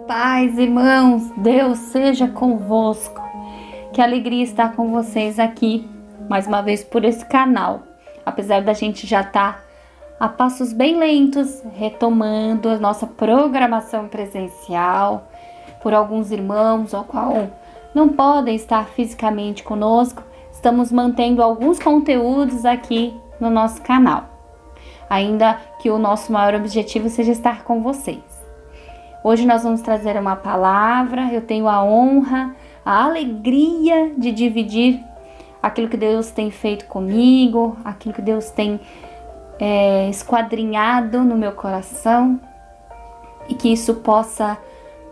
Paz, irmãos, Deus seja convosco. Que alegria estar com vocês aqui, mais uma vez por esse canal. Apesar da gente já estar a passos bem lentos, retomando a nossa programação presencial, por alguns irmãos ao qual não podem estar fisicamente conosco, estamos mantendo alguns conteúdos aqui no nosso canal. Ainda que o nosso maior objetivo seja estar com vocês. Hoje nós vamos trazer uma palavra, eu tenho a honra, a alegria de dividir aquilo que Deus tem feito comigo, aquilo que Deus tem esquadrinhado no meu coração e que isso possa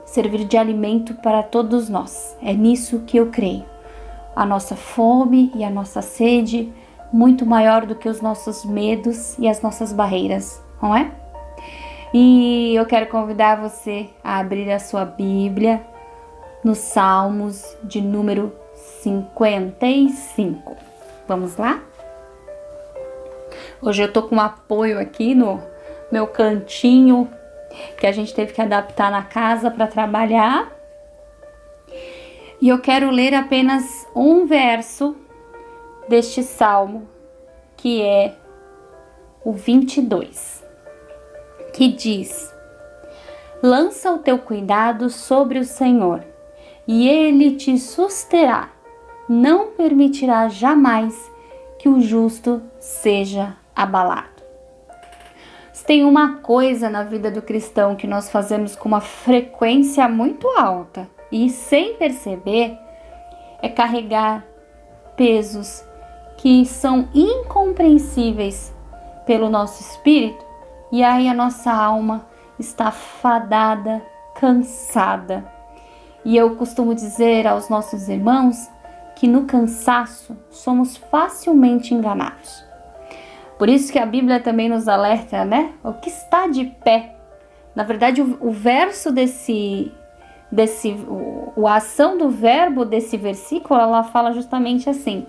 servir de alimento para todos nós. É nisso que eu creio. A nossa fome e a nossa sede muito maior do que os nossos medos e as nossas barreiras, não é? E eu quero convidar você a abrir a sua Bíblia nos Salmos de número 55. Vamos lá? Hoje eu tô com um apoio aqui no meu cantinho que a gente teve que adaptar na casa para trabalhar. E eu quero ler apenas um verso deste salmo, que é o 22. Que diz: lança o teu cuidado sobre o Senhor, e Ele te susterá, não permitirá jamais que o justo seja abalado. Se tem uma coisa na vida do cristão que nós fazemos com uma frequência muito alta e sem perceber, é carregar pesos que são incompreensíveis pelo nosso espírito. E aí a nossa alma está fadada, cansada. E eu costumo dizer aos nossos irmãos que no cansaço somos facilmente enganados. Por isso que a Bíblia também nos alerta, né? O que está de pé. Na verdade, o verso a ação do verbo desse versículo, ela fala justamente assim: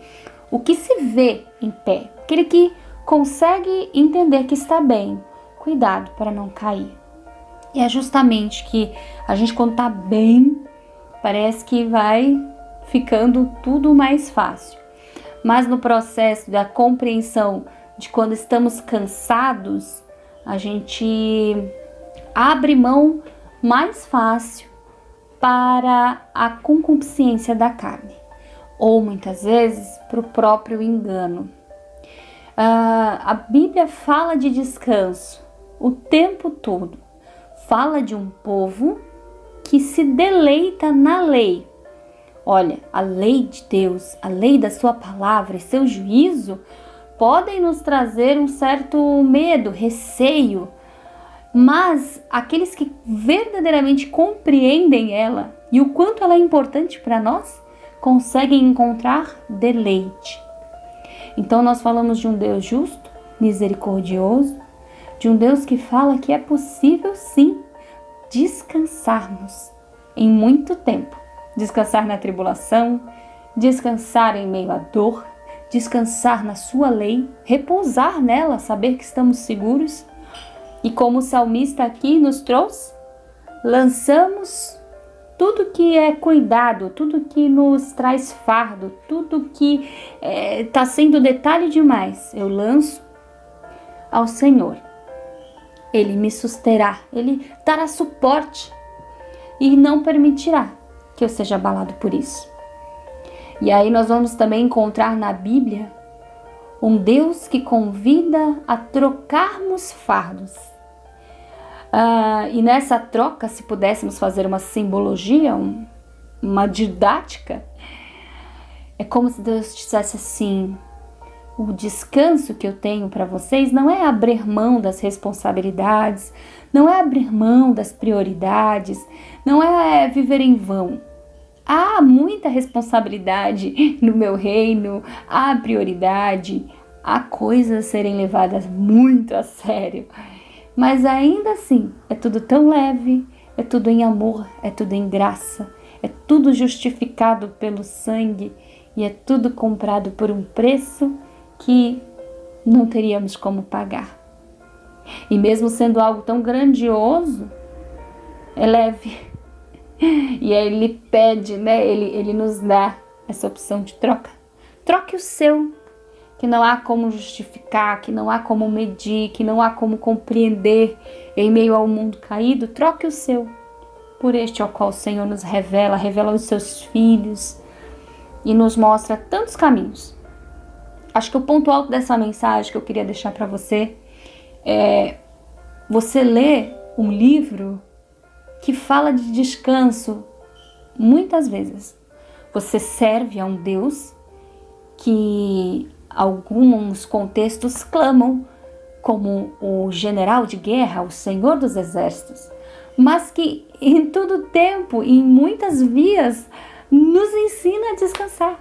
o que se vê em pé, aquele que consegue entender que está bem. Cuidado para não cair. E é justamente que a gente, quando está bem, parece que vai ficando tudo mais fácil. Mas no processo da compreensão de quando estamos cansados, a gente abre mão mais fácil para a concupiscência da carne. Ou muitas vezes para o próprio engano. A Bíblia fala de descanso o tempo todo. Fala de um povo que se deleita na lei. Olha, a lei de Deus, a lei da sua palavra e seu juízo podem nos trazer um certo medo, receio, mas aqueles que verdadeiramente compreendem ela e o quanto ela é importante para nós, conseguem encontrar deleite. Então nós falamos de um Deus justo, misericordioso, de um Deus que fala que é possível sim descansarmos em muito tempo. Descansar na tribulação, descansar em meio à dor, descansar na sua lei, repousar nela, saber que estamos seguros. E como o salmista aqui nos trouxe, lançamos tudo que é cuidado, tudo que nos traz fardo, tudo que está sendo detalhe demais, eu lanço ao Senhor. Ele me susterá, Ele dará suporte e não permitirá que eu seja abalado por isso. E aí nós vamos também encontrar na Bíblia um Deus que convida a trocarmos fardos. E nessa troca, se pudéssemos fazer uma simbologia, uma didática, é como se Deus dissesse assim: o descanso que eu tenho para vocês não é abrir mão das responsabilidades, não é abrir mão das prioridades, não é viver em vão. Há muita responsabilidade no meu reino, há prioridade, há coisas a serem levadas muito a sério. Mas ainda assim, é tudo tão leve, é tudo em amor, é tudo em graça, é tudo justificado pelo sangue e é tudo comprado por um preço que não teríamos como pagar. E mesmo sendo algo tão grandioso, é leve, E aí ele pede, né? Ele nos dá essa opção de troca. Troque o seu, que não há como justificar, que não há como medir, que não há como compreender em meio ao mundo caído. Troque o seu por este ao qual o Senhor nos revela os seus filhos e nos mostra tantos caminhos. Acho que o ponto alto dessa mensagem que eu queria deixar para você é você ler um livro que fala de descanso. Muitas vezes você serve a um Deus que alguns contextos clamam como o general de guerra, o Senhor dos Exércitos, mas que em todo tempo, em muitas vias, nos ensina a descansar,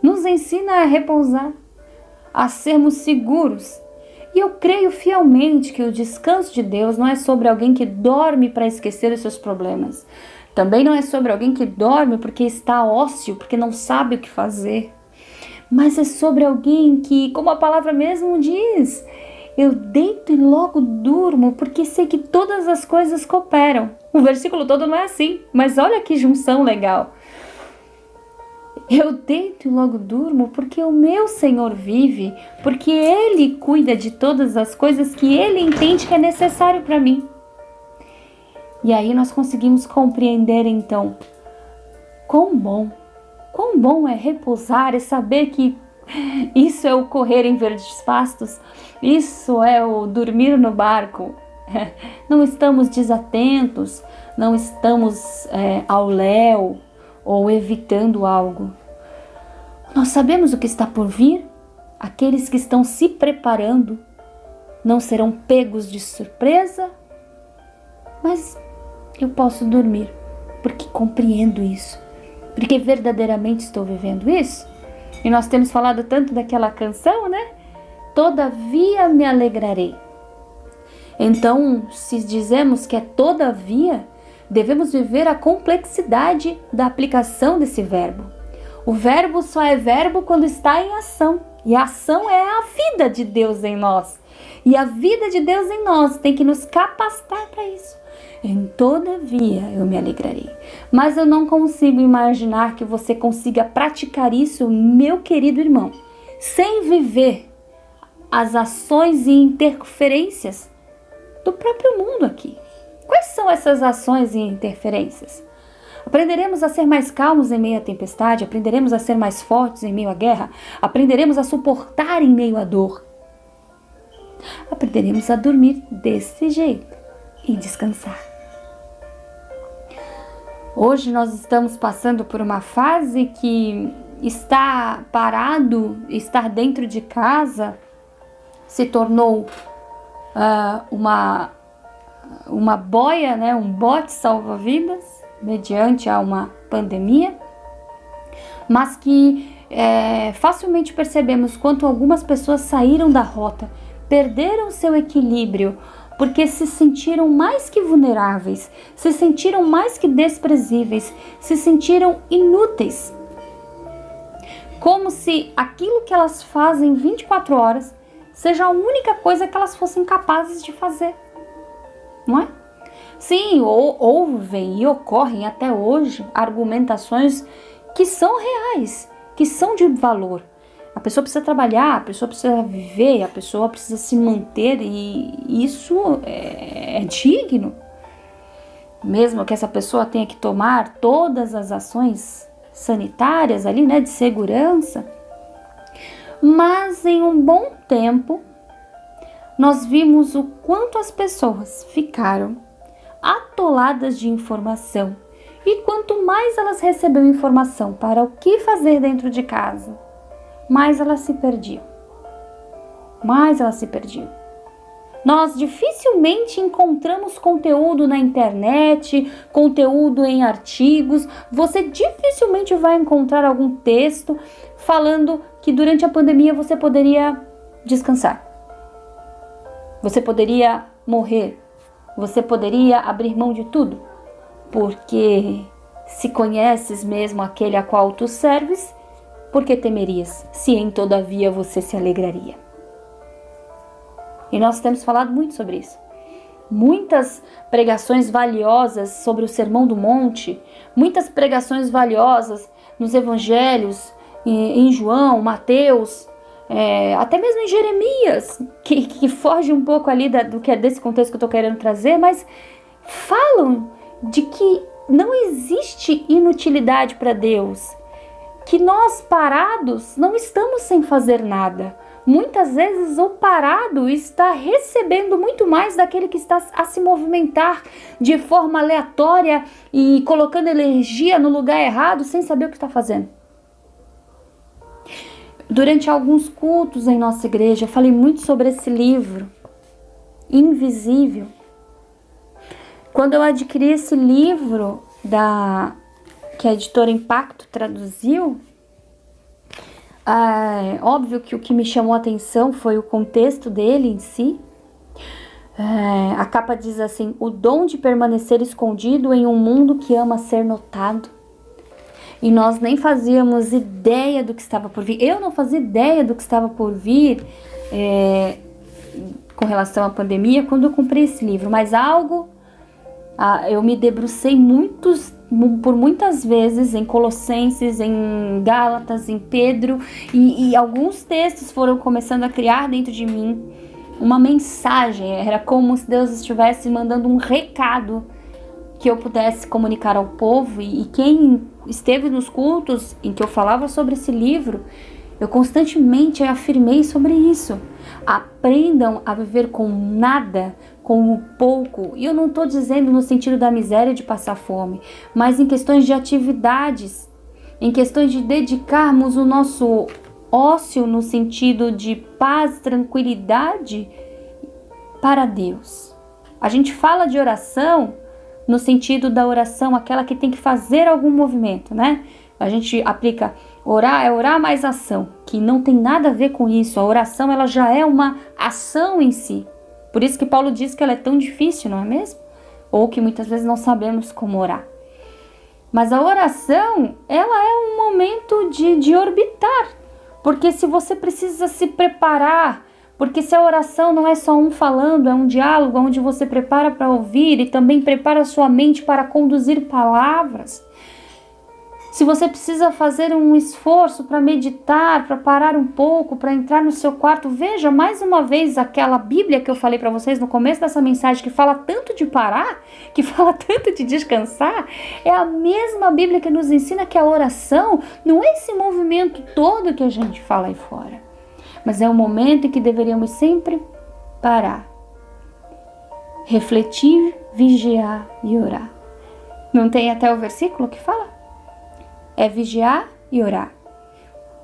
nos ensina a repousar, a sermos seguros. E eu creio fielmente que o descanso de Deus não é sobre alguém que dorme para esquecer os seus problemas. Também não é sobre alguém que dorme porque está ósseo, porque não sabe o que fazer. Mas é sobre alguém que, como a palavra mesmo diz, eu deito e logo durmo porque sei que todas as coisas cooperam. O versículo todo não é assim, mas olha que junção legal. Eu deito e logo durmo porque o meu Senhor vive, porque Ele cuida de todas as coisas que Ele entende que é necessário para mim. E aí nós conseguimos compreender então quão bom é repousar, é saber que isso é o correr em verdes pastos, isso é o dormir no barco. Não estamos desatentos, não estamos ao léu ou evitando algo. Nós sabemos o que está por vir. Aqueles que estão se preparando não serão pegos de surpresa, mas eu posso dormir porque compreendo isso, porque verdadeiramente estou vivendo isso. E nós temos falado tanto daquela canção, né? Todavia me alegrarei. Então, se dizemos que é todavia, devemos viver a complexidade da aplicação desse verbo. O verbo só é verbo quando está em ação. E a ação é a vida de Deus em nós. E a vida de Deus em nós tem que nos capacitar para isso. Em todavia eu me alegrarei. Mas eu não consigo imaginar que você consiga praticar isso, meu querido irmão, sem viver as ações e interferências do próprio mundo aqui. Quais são essas ações e interferências? Aprenderemos a ser mais calmos em meio à tempestade, aprenderemos a ser mais fortes em meio à guerra, aprenderemos a suportar em meio à dor. Aprenderemos a dormir desse jeito e descansar. Hoje nós estamos passando por uma fase que estar parado, estar dentro de casa, se tornou uma boia, né, um bote salva-vidas, mediante a uma pandemia, mas que facilmente percebemos quanto algumas pessoas saíram da rota, perderam seu equilíbrio, porque se sentiram mais que vulneráveis, se sentiram mais que desprezíveis, se sentiram inúteis. Como se aquilo que elas fazem 24 horas seja a única coisa que elas fossem capazes de fazer, não é? Sim, ouvem e ocorrem até hoje argumentações que são reais, que são de valor. A pessoa precisa trabalhar, a pessoa precisa viver, a pessoa precisa se manter e isso é digno. Mesmo que essa pessoa tenha que tomar todas as ações sanitárias ali, né, de segurança. Mas em um bom tempo, nós vimos o quanto as pessoas ficaram atoladas de informação. E quanto mais elas receberam informação para o que fazer dentro de casa, mais elas se perdiam. Nós dificilmente encontramos conteúdo na internet, conteúdo em artigos. Você dificilmente vai encontrar algum texto falando que durante a pandemia você poderia descansar. Você poderia morrer. Você poderia abrir mão de tudo. Porque se conheces mesmo aquele a qual tu serves, por que temerias, se em todavia você se alegraria? E nós temos falado muito sobre isso. muitas pregações valiosas sobre o Sermão do Monte, muitas pregações valiosas nos evangelhos, em João, Mateus, até mesmo em Jeremias, que foge um pouco ali do que é desse contexto que eu estou querendo trazer, mas falam de que não existe inutilidade para Deus, que nós parados não estamos sem fazer nada. Muitas vezes o parado está recebendo muito mais daquele que está a se movimentar de forma aleatória e colocando energia no lugar errado sem saber o que está fazendo. Durante alguns cultos em nossa igreja, eu falei muito sobre esse livro, Invisível. Quando eu adquiri esse livro que a editora Impacto traduziu, óbvio que o que me chamou a atenção foi o contexto dele em si. A capa diz assim: o dom de permanecer escondido em um mundo que ama ser notado. E nós nem fazíamos ideia do que estava por vir. Eu não fazia ideia do que estava por vir com relação à pandemia quando eu comprei esse livro. Mas eu me debrucei por muitas vezes em Colossenses, em Gálatas, em Pedro. E alguns textos foram começando a criar dentro de mim uma mensagem. Era como se Deus estivesse mandando um recado que eu pudesse comunicar ao povo. E quem esteve nos cultos em que eu falava sobre esse livro, eu constantemente afirmei sobre isso. Aprendam a viver com nada, com o pouco. E eu não estou dizendo no sentido da miséria de passar fome, mas em questões de atividades, em questões de dedicarmos o nosso ócio no sentido de paz, tranquilidade para Deus. A gente fala de oração no sentido da oração, aquela que tem que fazer algum movimento, né? A gente aplica orar mais ação, que não tem nada a ver com isso. A oração, ela já é uma ação em si. Por isso que Paulo diz que ela é tão difícil, não é mesmo? Ou que muitas vezes não sabemos como orar. Mas a oração, ela é um momento de orbitar. Porque se você precisa se preparar, porque se a oração não é só um falando, é um diálogo onde você prepara para ouvir e também prepara a sua mente para conduzir palavras. Se você precisa fazer um esforço para meditar, para parar um pouco, para entrar no seu quarto, veja mais uma vez aquela Bíblia que eu falei para vocês no começo dessa mensagem, que fala tanto de parar, que fala tanto de descansar. É a mesma Bíblia que nos ensina que a oração não é esse movimento todo que a gente fala aí fora, mas é o momento em que deveríamos sempre parar, refletir, vigiar e orar. Não tem até o versículo que fala? É vigiar e orar.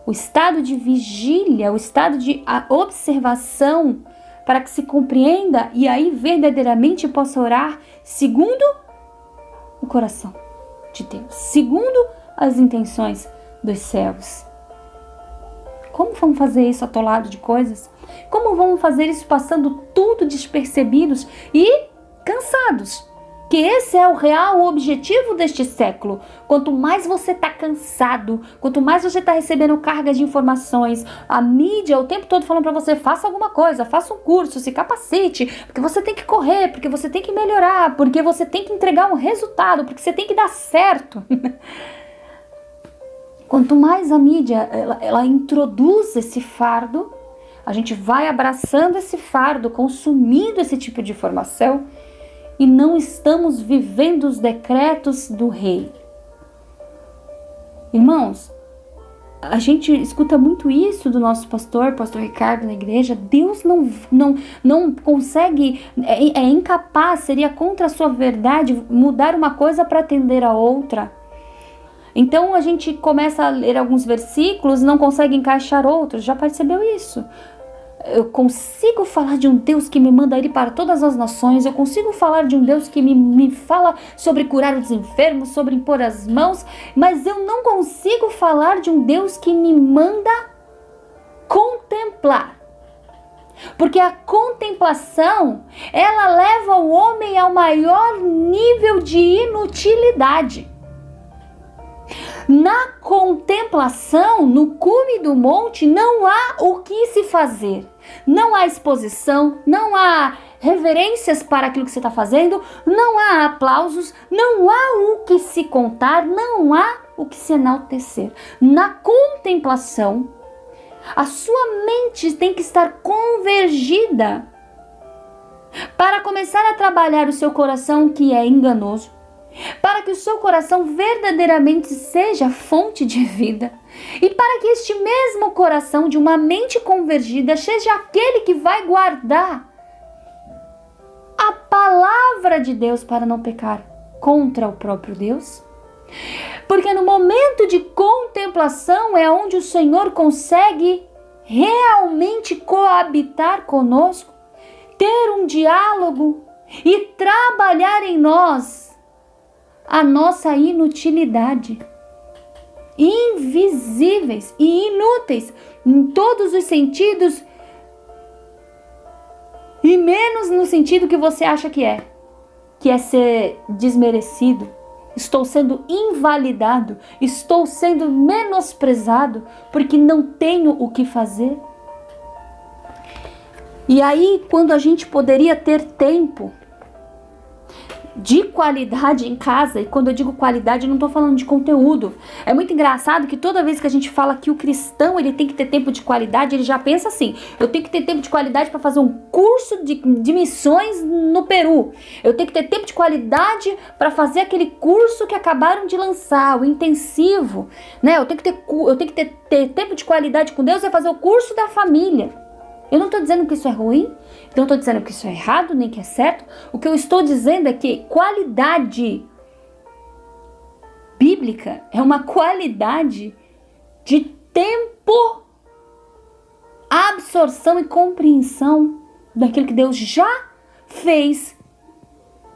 O estado de vigília, o estado de observação, para que se compreenda e aí verdadeiramente possa orar segundo o coração de Deus, segundo as intenções dos céus. Como vamos fazer isso atolado de coisas? Como vamos fazer isso passando tudo despercebidos e cansados? Que esse é o real objetivo deste século. Quanto mais você está cansado, quanto mais você está recebendo carga de informações, a mídia o tempo todo falando para você: faça alguma coisa, faça um curso, se capacite, porque você tem que correr, porque você tem que melhorar, porque você tem que entregar um resultado, porque você tem que dar certo. Quanto mais a mídia ela introduz esse fardo, a gente vai abraçando esse fardo, consumindo esse tipo de informação, e não estamos vivendo os decretos do rei. Irmãos, a gente escuta muito isso do nosso pastor Ricardo na igreja. Deus não consegue, é incapaz, seria contra a sua verdade mudar uma coisa para atender a outra. Então a gente começa a ler alguns versículos e não consegue encaixar outros. Já percebeu isso? Eu consigo falar de um Deus que me manda ir para todas as nações. Eu consigo falar de um Deus que me fala sobre curar os enfermos, sobre impor as mãos. Mas eu não consigo falar de um Deus que me manda contemplar. Porque a contemplação, ela leva o homem ao maior nível de inutilidade. Na contemplação, no cume do monte, não há o que se fazer. Não há exposição, não há reverências para aquilo que você está fazendo, não há aplausos, não há o que se contar, não há o que se enaltecer. Na contemplação, a sua mente tem que estar convergida para começar a trabalhar o seu coração, que é enganoso, para que o seu coração verdadeiramente seja fonte de vida e para que este mesmo coração de uma mente convergida seja aquele que vai guardar a palavra de Deus para não pecar contra o próprio Deus. Porque no momento de contemplação é onde o Senhor consegue realmente coabitar conosco, ter um diálogo e trabalhar em nós a nossa inutilidade, invisíveis e inúteis em todos os sentidos, e menos no sentido que você acha que é ser desmerecido. Estou sendo invalidado, estou sendo menosprezado porque não tenho o que fazer. E aí, quando a gente poderia ter tempo de qualidade em casa, e quando eu digo qualidade, eu não estou falando de conteúdo. É muito engraçado que toda vez que a gente fala que o cristão ele tem que ter tempo de qualidade, ele já pensa assim: eu tenho que ter tempo de qualidade para fazer um curso de missões no Peru. Eu tenho que ter tempo de qualidade para fazer aquele curso que acabaram de lançar, o intensivo, né? Eu tenho que ter tempo de qualidade com Deus e fazer o curso da família. Eu não estou dizendo que isso é ruim, não estou dizendo que isso é errado, nem que é certo. O que eu estou dizendo é que qualidade bíblica é uma qualidade de tempo, absorção e compreensão daquilo que Deus já fez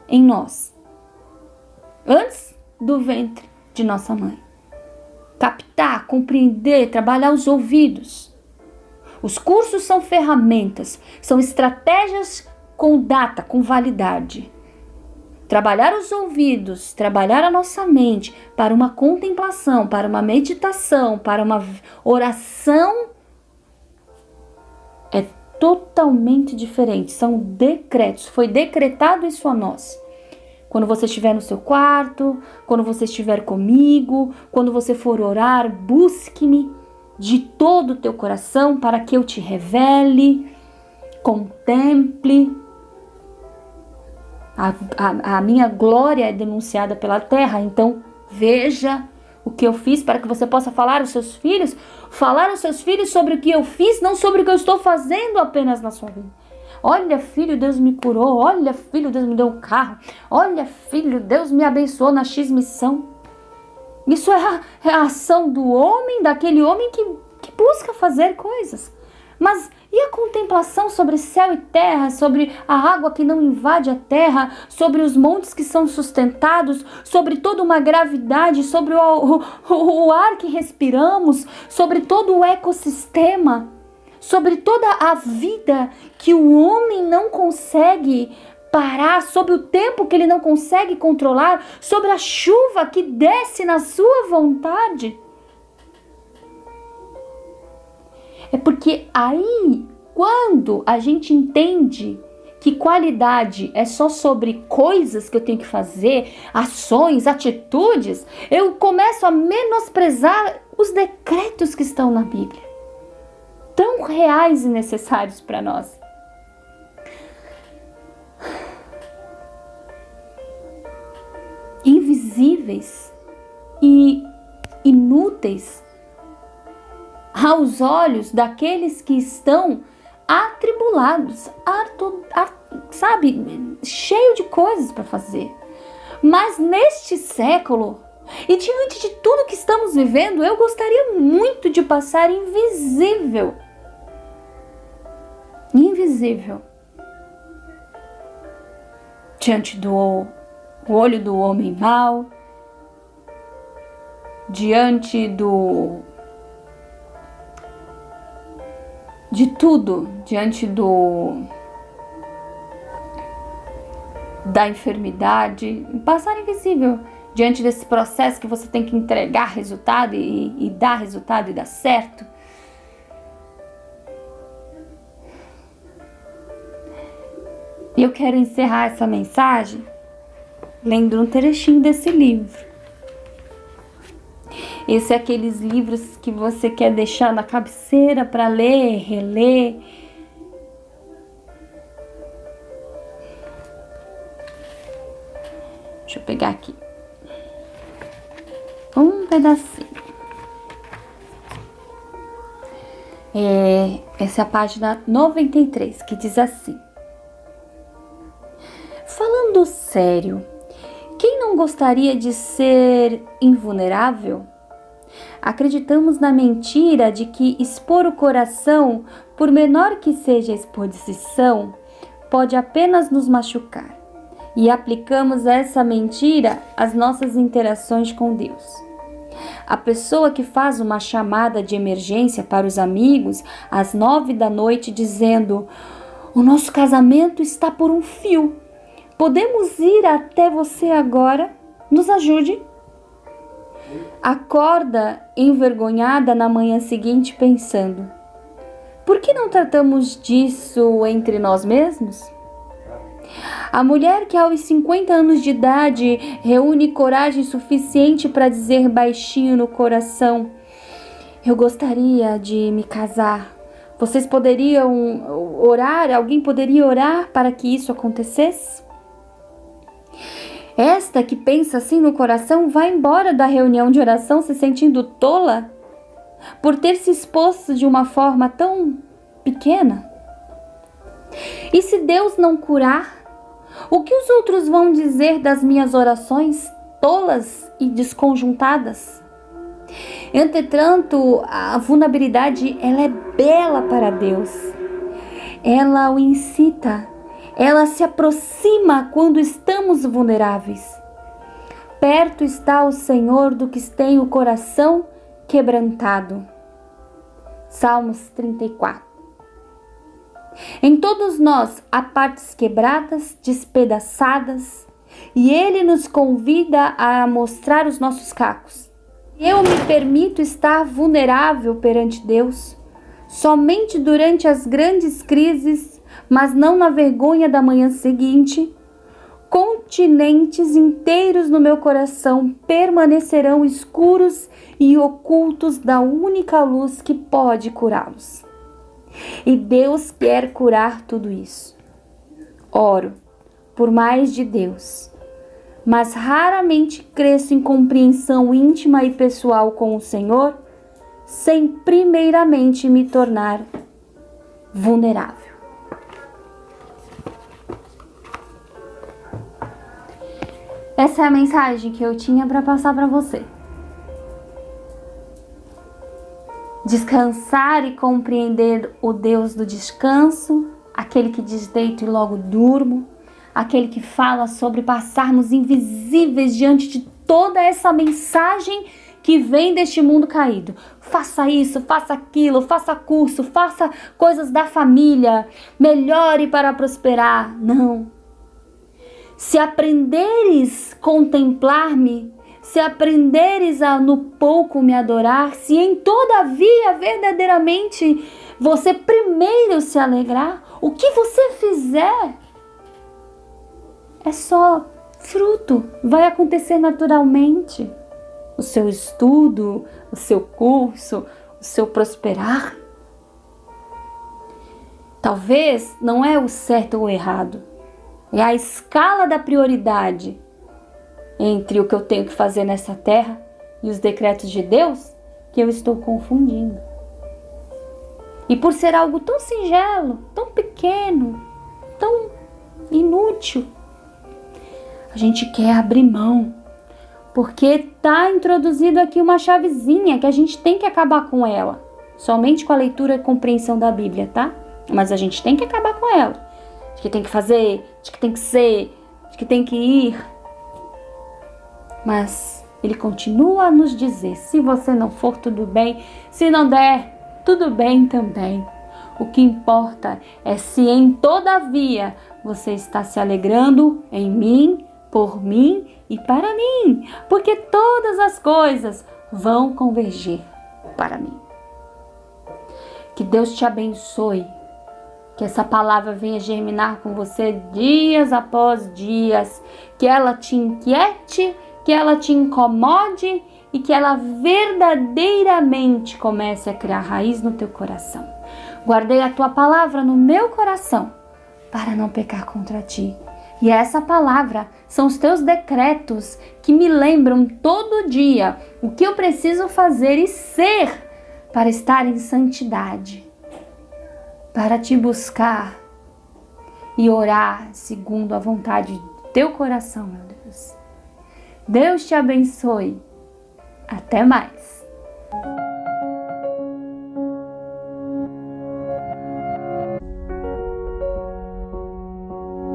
em nós, antes do ventre de nossa mãe. Captar, compreender, trabalhar os ouvidos. Os cursos são ferramentas, são estratégias com data, com validade. Trabalhar os ouvidos, trabalhar a nossa mente para uma contemplação, para uma meditação, para uma oração é totalmente diferente. São decretos, foi decretado isso a nós. Quando você estiver no seu quarto, quando você estiver comigo, quando você for orar, busque-me de todo o teu coração para que eu te revele, contemple. A minha glória é denunciada pela terra, então veja o que eu fiz para que você possa falar aos seus filhos sobre o que eu fiz, não sobre o que eu estou fazendo apenas na sua vida. Olha, filho, Deus me curou. Olha, filho, Deus me deu um carro. Olha, filho, Deus me abençoou na X missão. Isso é a ação do homem, daquele homem que busca fazer coisas. Mas e a contemplação sobre céu e terra, sobre a água que não invade a terra, sobre os montes que são sustentados, sobre toda uma gravidade, sobre o ar que respiramos, sobre todo o ecossistema, sobre toda a vida que o homem não consegue parar, sobre o tempo que ele não consegue controlar, sobre a chuva que desce na sua vontade. É porque aí, quando a gente entende que qualidade é só sobre coisas que eu tenho que fazer, ações, atitudes, eu começo a menosprezar os decretos que estão na Bíblia, tão reais e necessários para nós. Invisíveis e inúteis aos olhos daqueles que estão atribulados, sabe, cheio de coisas para fazer. Mas neste século, e diante de tudo que estamos vivendo, eu gostaria muito de passar invisível. Diante do olho do homem mau, diante de tudo, diante da enfermidade, passar invisível. diante desse processo que você tem que entregar resultado e dar resultado e dar certo. E eu quero encerrar essa mensagem lendo um trechinho desse livro. Esse é aqueles livros que você quer deixar na cabeceira para ler, reler. Deixa eu pegar aqui um pedacinho. Essa é a página 93, que diz assim: falando sério, quem não gostaria de ser invulnerável? Acreditamos na mentira de que expor o coração, por menor que seja a exposição, pode apenas nos machucar. E aplicamos essa mentira às nossas interações com Deus. A pessoa que faz uma chamada de emergência para os amigos às 9 da noite dizendo: o nosso casamento está por um fio. Podemos ir até você agora? Nos ajude. Acorda envergonhada na manhã seguinte pensando: por que não tratamos disso entre nós mesmos? A mulher que aos 50 anos de idade reúne coragem suficiente para dizer baixinho no coração: eu gostaria de me casar. Vocês poderiam orar? Alguém poderia orar para que isso acontecesse? Esta que pensa assim no coração vai embora da reunião de oração se sentindo tola por ter se exposto de uma forma tão pequena. E se Deus não curar, o que os outros vão dizer das minhas orações tolas e desconjuntadas? Entretanto, a vulnerabilidade, ela é bela para Deus. Ela o incita, ela se aproxima quando estamos vulneráveis. Perto está o Senhor do que tem o coração quebrantado. Salmos 34. Em todos nós há partes quebradas, despedaçadas, e Ele nos convida a mostrar os nossos cacos. Eu me permito estar vulnerável perante Deus, somente durante as grandes crises, mas não na vergonha da manhã seguinte. Continentes inteiros no meu coração permanecerão escuros e ocultos da única luz que pode curá-los. E Deus quer curar tudo isso. Oro por mais de Deus, mas raramente cresço em compreensão íntima e pessoal com o Senhor, sem primeiramente me tornar vulnerável. Essa é a mensagem que eu tinha para passar para você. Descansar e compreender o Deus do descanso, aquele que diz deito e logo durmo, aquele que fala sobre passarmos invisíveis diante de toda essa mensagem que vem deste mundo caído. Faça isso, faça aquilo, faça curso, faça coisas da família, melhore para prosperar. Não. Se aprenderes contemplar-me, se aprenderes a no pouco me adorar, se em todavia verdadeiramente você primeiro se alegrar, o que você fizer é só fruto, vai acontecer naturalmente. O seu estudo, o seu curso, o seu prosperar. Talvez não é o certo ou o errado, é a escala da prioridade entre o que eu tenho que fazer nessa terra e os decretos de Deus que eu estou confundindo. E por ser algo tão singelo, tão pequeno, tão inútil, a gente quer abrir mão, porque está introduzido aqui uma chavezinha que a gente tem que acabar com ela. Somente com a leitura e compreensão da Bíblia, tá? Mas a gente tem que acabar com ela. De que tem que fazer, de que tem que ser, de que tem que ir. Mas Ele continua a nos dizer: se você não for, tudo bem. Se não der, tudo bem também. O que importa é se em todavia você está se alegrando em mim, por mim e para mim, porque todas as coisas vão convergir para mim. Que Deus te abençoe, que essa palavra venha germinar com você dias após dias, que ela te inquiete, que ela te incomode e que ela verdadeiramente comece a criar raiz no teu coração. Guardei a tua palavra no meu coração para não pecar contra ti. E essa palavra são os teus decretos que me lembram todo dia o que eu preciso fazer e ser para estar em santidade, para te buscar e orar segundo a vontade do teu coração, meu Deus. Deus te abençoe. Até mais.